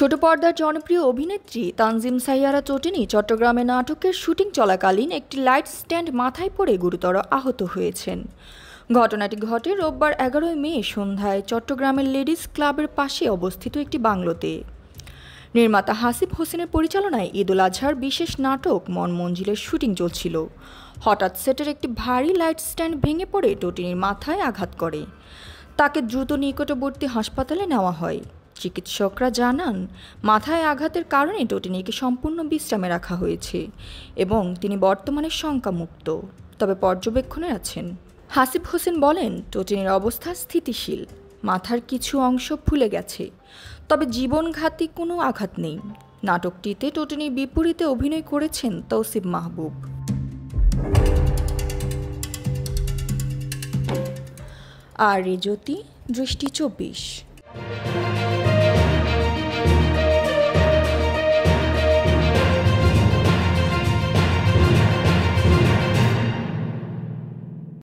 ছোট পর্দার জনপ্রিয় অভিনেত্রী তানজিম সাইয়ারা চটিনী চট্টগ্রামে নাটকের শুটিং চলাকালীন একটি লাইট স্ট্যান্ড মাথায় পড়ে গুরুতর আহত হয়েছেন। ঘটনাটি ঘটে রোববার 11 মে সন্ধ্যায় চট্টগ্রামের লেডিস ক্লাবের পাশে অবস্থিত একটি বাংলোতে। নির্মাতা হাসিব হোসেনের পরিচালনায় ঈদুল আজহার বিশেষ নাটক মন মঞ্জিলের শুটিং চলছিল। হঠাৎ সেটের একটি ভারী লাইট স্ট্যান্ড ভেঙে পড়ে টটিনীর মাথায় আঘাত করে। তাকে দ্রুত নিকটবর্তী হাসপাতালে নেওয়া হয়। চিকিৎসকরা জানান, মাথায় আঘাতের কারণে টটিনীকে সম্পূর্ণ বিশ্রামে রাখা হয়েছে এবং তিনি বর্তমানে শঙ্কামুক্ত, তবে পর্যবেক্ষণে আছেন। হাসিব হোসেন বলেন, টটিনীর অবস্থা স্থিতিশীল, মাথার কিছু অংশ ফুলে গেছে, তবে জীবনঘাতী কোনো আঘাত নেই। নাটকটিতে টটিনীর বিপরীতে অভিনয় করেছেন তৌসিফ মাহবুব। আর জ্যোতি, দৃষ্টি 24।